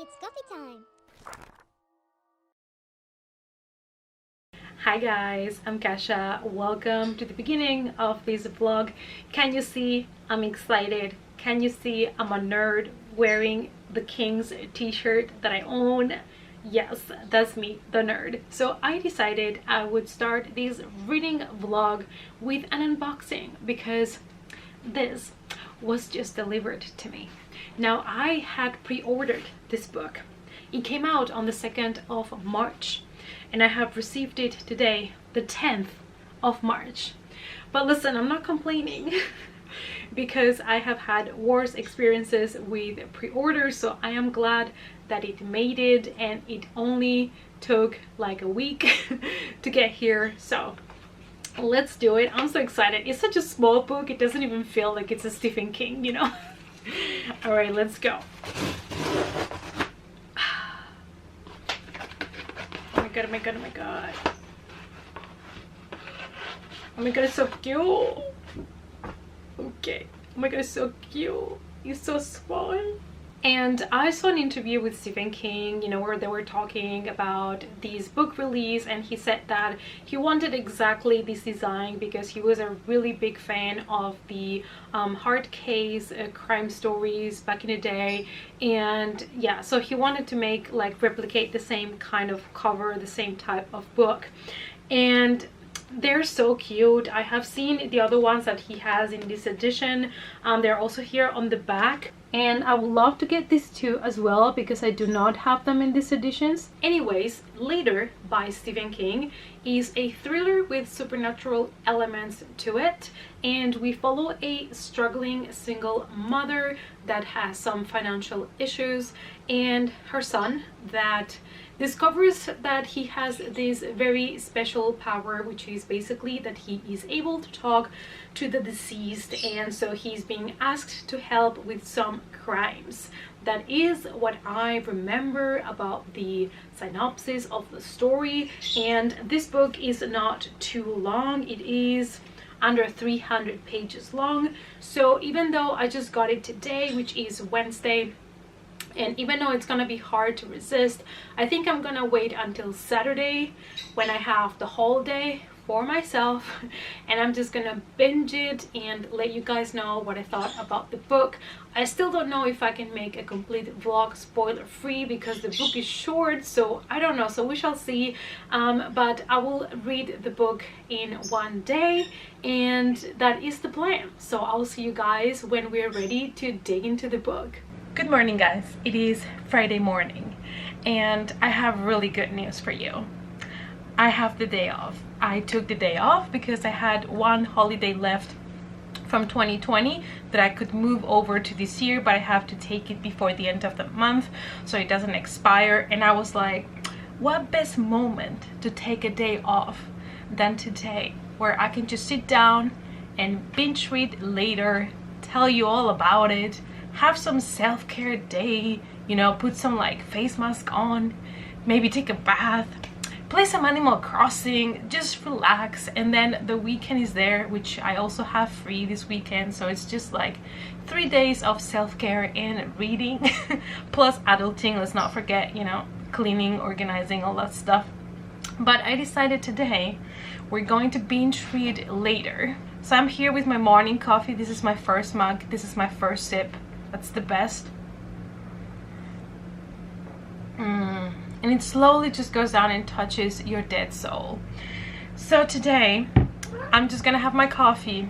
It's coffee time. Hi guys, I'm Kasha. Welcome to the beginning of this vlog. Can you see I'm excited? Can you see I'm a nerd wearing the King's t-shirt that I own? Yes, that's me, the nerd. So I decided I would start this reading vlog with an unboxing because this was just delivered to me. Now, I had pre-ordered this book. It came out on the 2nd of March and I have received it today, the 10th of March. But listen, I'm not complaining because I have had worse experiences with pre-orders, so I am glad that it made it, and it only took like a week to get here. So let's do it. I'm so excited. It's such a small book, it doesn't even feel like it's a Stephen King, you know. All right, let's go. Oh my god, oh my god, oh my god. Oh my god, it's so cute. Okay. Oh my god, it's so cute. It's so small. And I saw an interview with Stephen King, you know, where they were talking about this book release, and he said that he wanted exactly this design because he was a really big fan of the hard case crime stories back in the day. And yeah, so he wanted to make, like, replicate the same kind of cover, the same type of book. And they're so cute. I have seen the other ones that he has in this edition. They're also here on the back, and I would love to get these two as well because I do not have them in these editions. Anyways, Later by Stephen King is a thriller with supernatural elements to it, and we follow a struggling single mother that has some financial issues and her son that discovers that he has this very special power, which is basically that he is able to talk to the deceased, and so he's being asked to help with some crimes. That is what I remember about the synopsis of the story, and this book is not too long. It is under 300 pages long, so even though I just got it today, which is Wednesday, and even though it's gonna be hard to resist, I think I'm gonna wait until Saturday when I have the whole day for myself, and I'm just gonna binge it and let you guys know what I thought about the book. I still don't know if I can make a complete vlog spoiler free because the book is short, so I don't know, so we shall see. But I will read the book in one day, and that is the plan. So I'll see you guys when we're ready to dig into the book. Good morning, guys. It is Friday morning and I have really good news for you. I have the day off. I took the day off because I had one holiday left from 2020 that I could move over to this year, but I have to take it before the end of the month so it doesn't expire. And I was like, what best moment to take a day off than today, where I can just sit down and binge read Later, tell you all about it, have some self-care day, you know, put some like face mask on, maybe take a bath, play some Animal Crossing, just relax. And then the weekend is there, which I also have free this weekend, so it's just like 3 days of self-care and reading plus adulting. Let's not forget, you know, cleaning, organizing, all that stuff. But I decided today we're going to binge read Later. So I'm here with my morning coffee. This is my first mug, this is my first sip. That's the best. And it slowly just goes down and touches your dead soul. So today I'm just gonna have my coffee,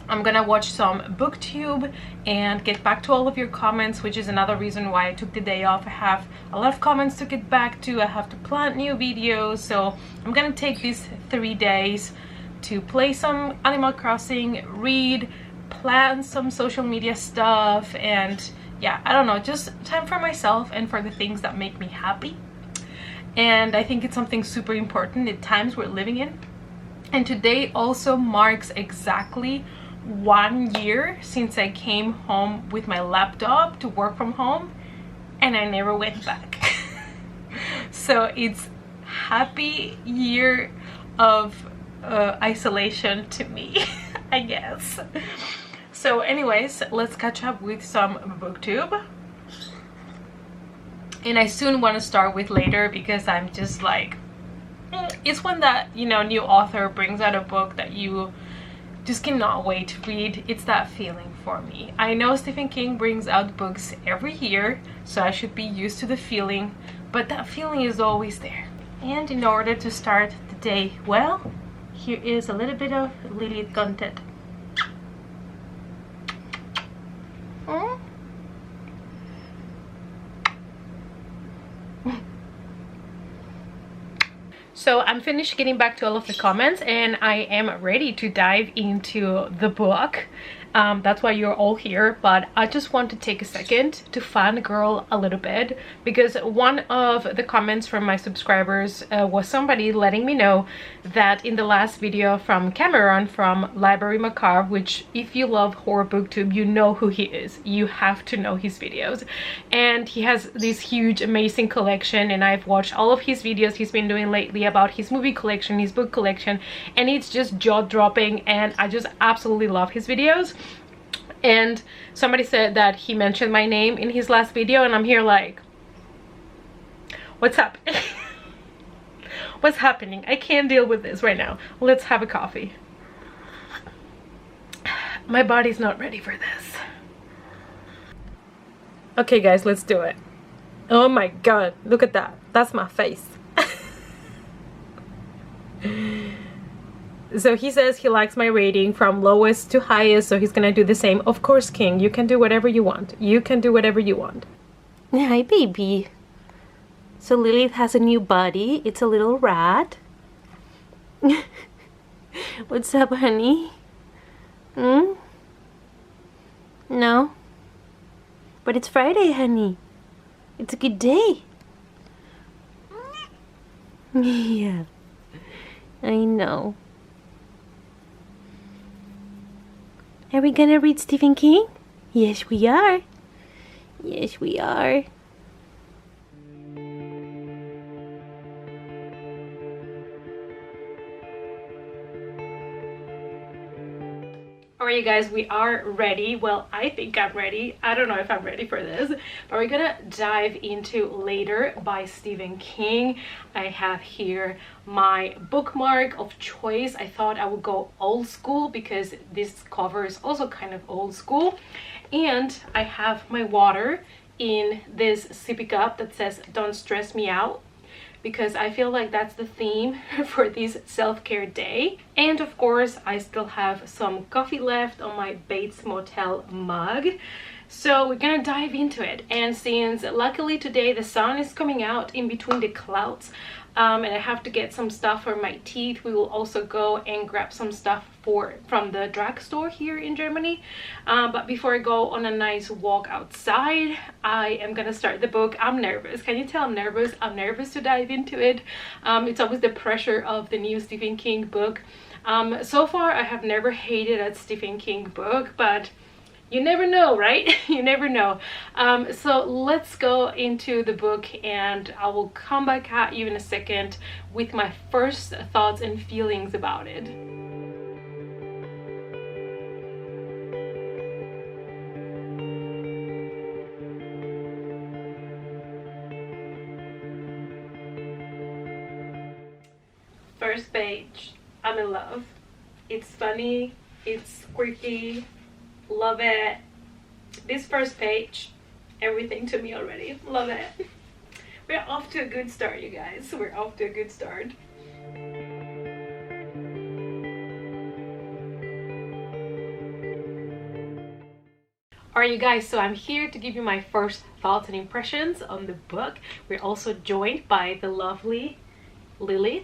I'm gonna watch some booktube and get back to all of your comments, which is another reason why I took the day off. I have a lot of comments to get back to, I have to plan new videos, so I'm gonna take these 3 days to play some Animal Crossing, read, plan some social media stuff, and yeah, I don't know, just time for myself and for the things that make me happy. And I think it's something super important in times we're living in. And today also marks exactly 1 year since I came home with my laptop to work from home, and I never went back. So it's happy year of isolation to me, I guess. So anyways, let's catch up with some booktube. and I soon want to start with later, because I'm just like, it's when that, you know, new author brings out a book that you just cannot wait to read. It's that feeling for me. I know Stephen King brings out books every year, so I should be used to the feeling, but that feeling is always there. And in order to start the day well, here is a little bit of Lilith content. So I'm finished getting back to all of the comments, and I am ready to dive into the book. That's why you're all here, but I just want to take a second to fangirl a little bit, because one of the comments from my subscribers was somebody letting me know that in the last video from Cameron from Library Macabre, which if you love horror booktube, you know who he is. You have to know his videos, and he has this huge amazing collection, and I've watched all of his videos he's been doing lately about his movie collection, his book collection, and it's just jaw-dropping, and I just absolutely love his videos. And somebody said that he mentioned my name in his last video, and I'm here like, what's up? What's happening? I can't deal with this right now. Let's have a coffee. My body's not ready for this. Okay guys, let's do it. Oh my god, look at that. That's my face. So he says he likes my rating from lowest to highest, so he's gonna do the same. Of course, King, you can do whatever you want. You can do whatever you want. Hi, baby. So Lilith has a new buddy. It's a little rat. What's up, honey? No? But it's Friday, honey. It's a good day. Yeah. I know. Are we gonna read Stephen King? Yes, we are. Yes, we are. Alright, you guys, we are ready. Well, I think I'm ready. I don't know if I'm ready for this, but we're gonna dive into Later by Stephen King. I have here my bookmark of choice. I thought I would go old school because this cover is also kind of old school. And I have my water in this sippy cup that says "Don't stress me out," because I feel like that's the theme for this self-care day. And of course, I still have some coffee left on my Bates Motel mug. So we're gonna dive into it. And since luckily today the sun is coming out in between the clouds, and I have to get some stuff for my teeth, we will also go and grab some stuff from the drugstore here in Germany. But before I go on a nice walk outside, I am gonna start the book. I'm nervous. Can you tell I'm nervous? I'm nervous to dive into it. It's always the pressure of the new Stephen King book. So far I have never hated a Stephen King book, but you never know, right? You never know. So let's go into the book, and I will come back at you in a second with my first thoughts and feelings about it. First page, I'm in love. It's funny, it's quirky, love it. This first page, everything to me already. Love it. We're off to a good start, you guys. We're off to a good start. Alright, you guys, so I'm here to give you my first thoughts and impressions on the book. We're also joined by the lovely Lilith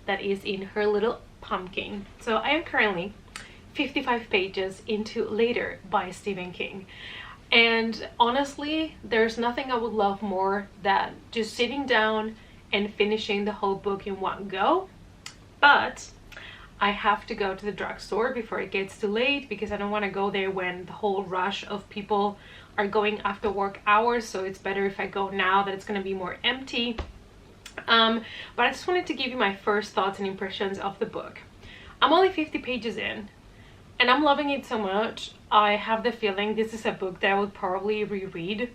that is in her little pumpkin. So I am currently 55 pages into Later by Stephen King, and honestly there's nothing I would love more than just sitting down and finishing the whole book in one go. But I have to go to the drugstore before it gets too late, because I don't want to go there when the whole rush of people are going after work hours. So it's better if I go now that it's going to be more empty. But I just wanted to give you my first thoughts and impressions of the book. I'm only 50 pages in, and I'm loving it so much. I have the feeling this is a book that I would probably reread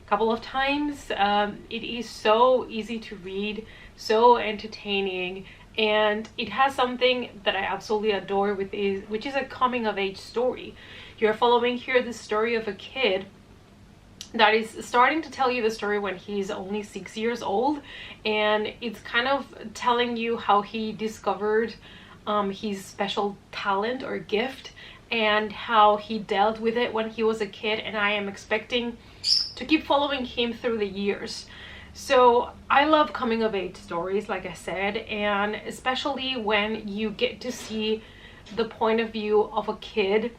couple of times. It is so easy to read, so entertaining, and it has something that I absolutely adore which is a coming of age story. You're following here the story of a kid that is starting to tell you the story when he's only 6 years old, and it's kind of telling you how he discovered his special talent or gift and how he dealt with it when he was a kid, and I am expecting to keep following him through the years. So I love coming of age stories, like I said, and especially when you get to see the point of view of a kid.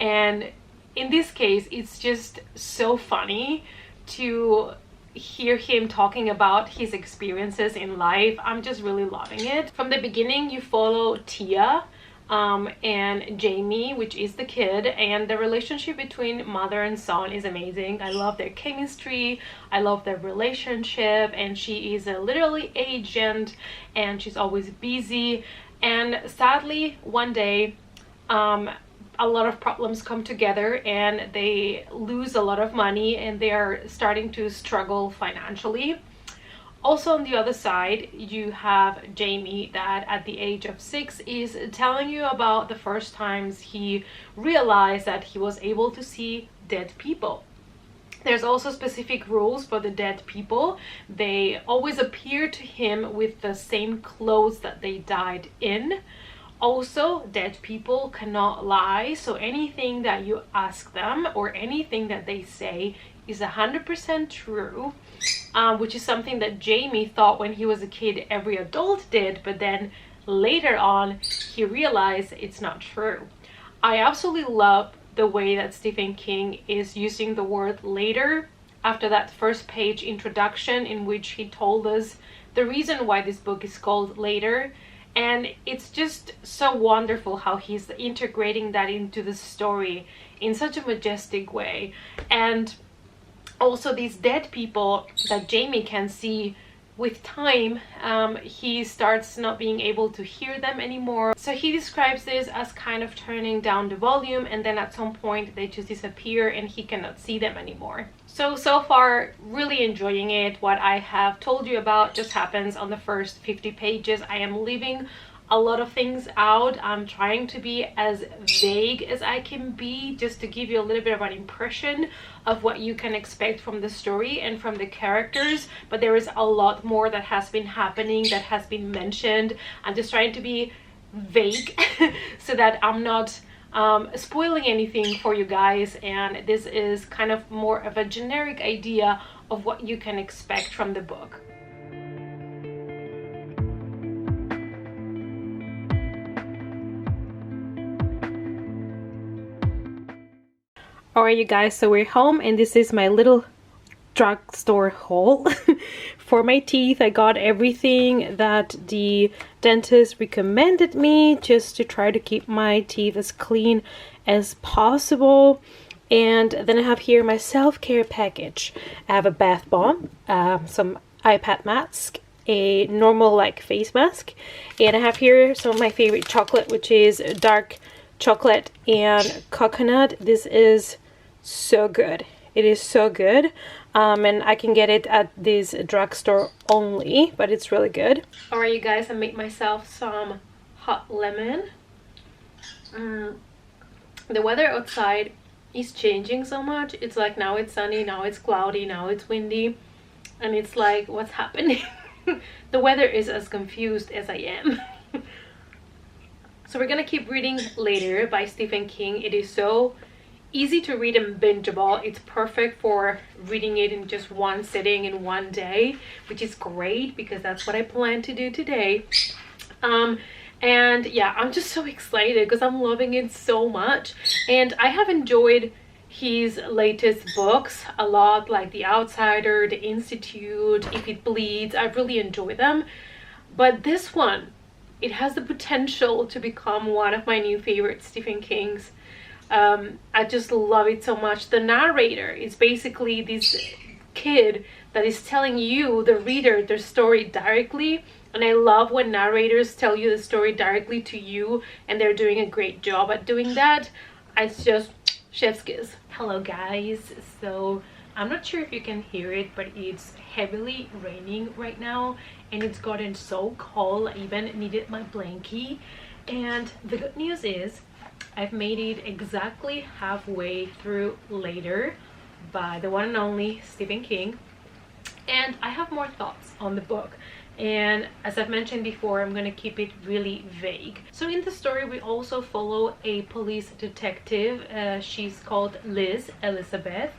And in this case, it's just so funny to hear him talking about his experiences in life. I'm just really loving it. From the beginning, you follow Tia and Jamie, which is the kid, and the relationship between mother and son is amazing. I love their chemistry, I love their relationship, and she is a literally agent and she's always busy. And sadly, one day a lot of problems come together and they lose a lot of money and they are starting to struggle financially. Also, on the other side, you have Jamie that at the age of 6 is telling you about the first times he realized that he was able to see dead people. There's also specific rules for the dead people. They always appear to him with the same clothes that they died in. Also, dead people cannot lie, so anything that you ask them or anything that they say is 100% true, which is something that Jamie thought when he was a kid every adult did, but then later on he realized it's not true. I absolutely love the way that Stephen King is using the word later after that first page introduction in which he told us the reason why this book is called Later. And it's just so wonderful how he's integrating that into the story in such a majestic way. And also these dead people that Jamie can see, with time he starts not being able to hear them anymore. So he describes this as kind of turning down the volume, and then at some point they just disappear and he cannot see them anymore. So far, really enjoying it. What I have told you about just happens on the first 50 pages. I am leaving a lot of things out. I'm trying to be as vague as I can be, just to give you a little bit of an impression of what you can expect from the story and from the characters, but there is a lot more that has been happening, that has been mentioned. I'm just trying to be vague so that I'm not spoiling anything for you guys, and this is kind of more of a generic idea of what you can expect from the book. Alright you guys, so we're home and this is my little drugstore haul. For my teeth, I got everything that the dentist recommended me, just to try to keep my teeth as clean as possible. And then I have here my self-care package. I have a bath bomb, some iPad mask, a normal like face mask, and I have here some of my favorite chocolate, which is dark chocolate and coconut. This is so good. It is so good, and I can get it at this drugstore only, but it's really good. Alright you guys, I made myself some hot lemon. The weather outside is changing so much. It's like now it's sunny, now it's cloudy, now it's windy, and it's like, what's happening? The weather is as confused as I am. So we're gonna keep reading Later by Stephen King. It is so easy to read and bingeable. It's perfect for reading it in just one sitting in one day, which is great because that's what I plan to do today. And yeah, I'm just so excited because I'm loving it so much, and I have enjoyed his latest books a lot, like The Outsider, The Institute, If It Bleeds. I really enjoy them, but this one, it has the potential to become one of my new favorite Stephen King's. I just love it so much. The narrator is basically this kid that is telling you, the reader, their story directly, and I love when narrators tell you the story directly to you, and they're doing a great job at doing that. It's just chef's kiss. Hello guys, so I'm not sure if you can hear it, but it's heavily raining right now, and it's gotten so cold I even needed my blankie. And the good news is I've made it exactly halfway through Later by the one and only Stephen King, and I have more thoughts on the book. And as I've mentioned before, I'm going to keep it really vague. So in the story, we also follow a police detective. She's called Liz Elizabeth,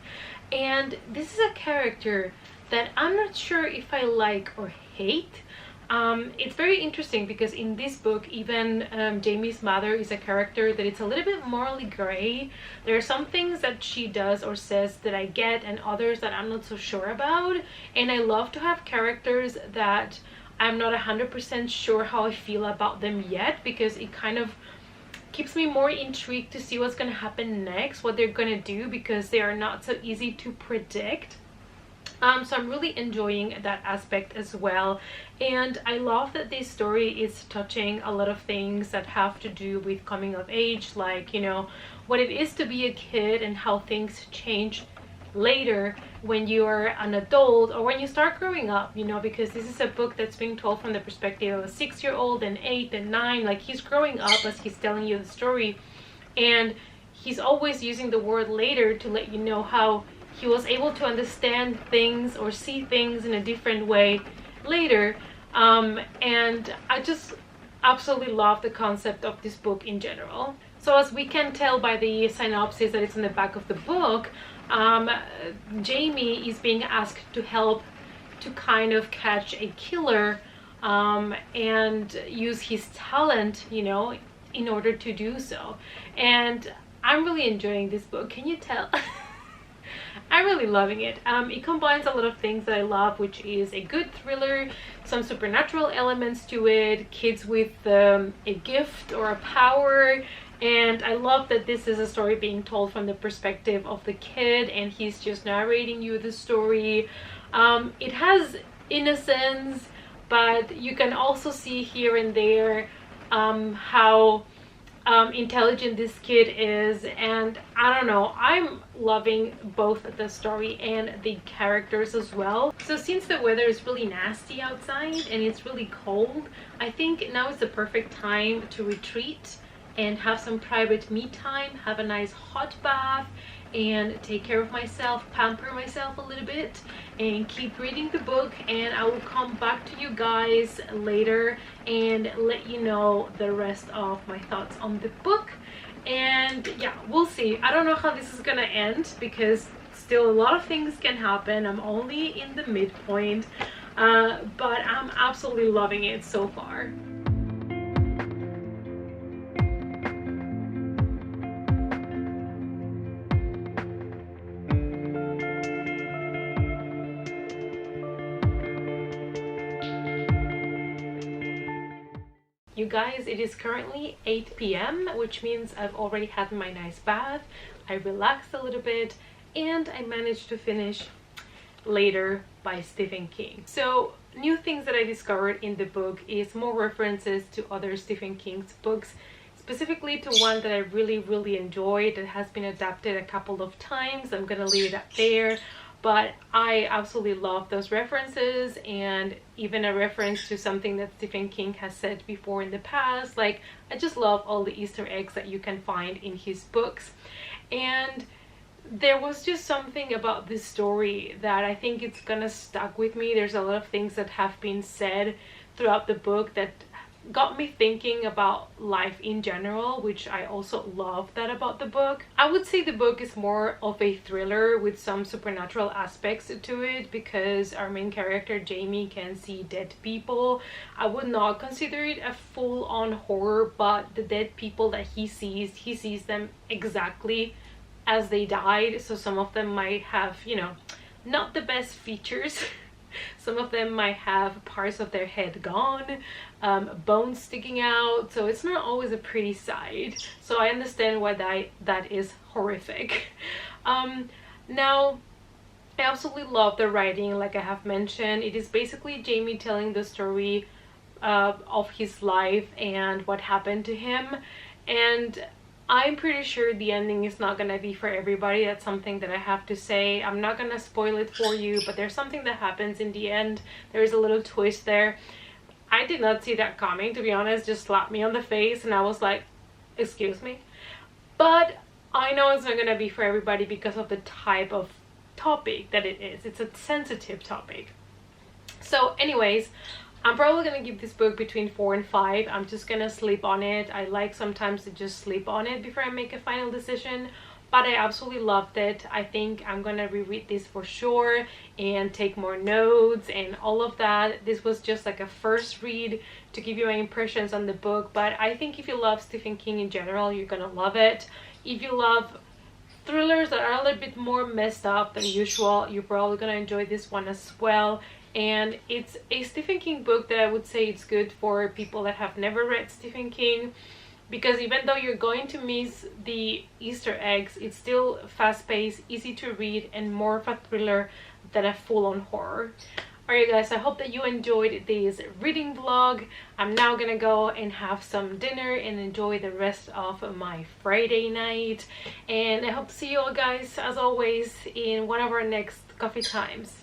and this is a character that I'm not sure if I like or hate. It's very interesting because in this book, even Jamie's mother is a character that it's a little bit morally gray. There are some things that she does or says that I get, and others that I'm not so sure about. And I love to have characters that I'm not 100% sure how I feel about them yet, because it kind of keeps me more intrigued to see what's going to happen next, what they're going to do, because they are not so easy to predict. So I'm really enjoying that aspect as well, and I love that this story is touching a lot of things that have to do with coming of age, like, you know, what it is to be a kid and how things change later when you are an adult or when you start growing up, you know, because this is a book that's being told from the perspective of a 6-year-old and 8 and 9. Like, he's growing up as he's telling you the story, and he's always using the word later to let you know how he was able to understand things or see things in a different way later. And I just absolutely love the concept of this book in general. So as we can tell by the synopsis that it's in the back of the book, Jamie is being asked to help to kind of catch a killer, and use his talent, you know, in order to do so. And I'm really enjoying this book. Can you tell? I'm really loving it. It combines a lot of things that I love, which is a good thriller, some supernatural elements to it, kids with a gift or a power, and I love that this is a story being told from the perspective of the kid, and he's just narrating you the story. It has innocence, but you can also see here and there how intelligent this kid is, and I don't know, I'm loving both the story and the characters as well. So since the weather is really nasty outside and it's really cold, I think now is the perfect time to retreat and have some private me time, have a nice hot bath, and take care of myself, pamper myself a little bit, and keep reading the book. And I will come back to you guys later and let you know the rest of my thoughts on the book. And yeah, we'll see. I don't know how this is gonna end, because still a lot of things can happen. I'm only in the midpoint, but I'm absolutely loving it so far. You guys, it is currently 8 p.m, which means I've already had my nice bath, I relaxed a little bit, and I managed to finish Later by Stephen King. So new things that I discovered in the book is more references to other Stephen King's books, specifically to one that I really enjoyed that has been adapted a couple of times. I'm gonna leave it up there. But I absolutely love those references, and even a reference to something that Stephen King has said before in the past. Like, I just love all the Easter eggs that you can find in his books. And there was just something about this story that I think it's gonna stuck with me. There's a lot of things that have been said throughout the book that got me thinking about life in general, which I also love that about the book. I would say the book is more of a thriller with some supernatural aspects to it, because our main character Jamie can see dead people. I would not consider it a full-on horror, but the dead people that he sees them exactly as they died. So some of them might have, you know, not the best features. Some of them might have parts of their head gone, bones sticking out, so it's not always a pretty sight. So I understand why that is horrific. Now, I absolutely love the writing. Like I have mentioned, it is basically Jamie telling the story of his life and what happened to him, and I'm pretty sure the ending is not gonna be for everybody. That's something that I have to say. I'm not gonna spoil it for you, but there's something that happens in the end. There is a little twist there. I did not see that coming, to be honest. Just slapped me on the face and I was like, excuse me. But I know it's not gonna be for everybody because of the type of topic that it is. It's a sensitive topic. So anyways, I'm probably gonna give this book between 4 and 5. I'm just gonna sleep on it. I like sometimes to just sleep on it before I make a final decision, but I absolutely loved it. I think I'm gonna reread this for sure and take more notes and all of that. This was just like a first read to give you my impressions on the book, but I think if you love Stephen King in general, you're gonna love it. If you love thrillers that are a little bit more messed up than usual, you're probably gonna enjoy this one as well. And it's a Stephen King book that I would say it's good for people that have never read Stephen King, because even though you're going to miss the Easter eggs, it's still fast-paced, easy to read, and more of a thriller than a full-on horror. Alright guys, I hope that you enjoyed this reading vlog. I'm now gonna go and have some dinner and enjoy the rest of my Friday night. And I hope to see you all guys, as always, in one of our next coffee times.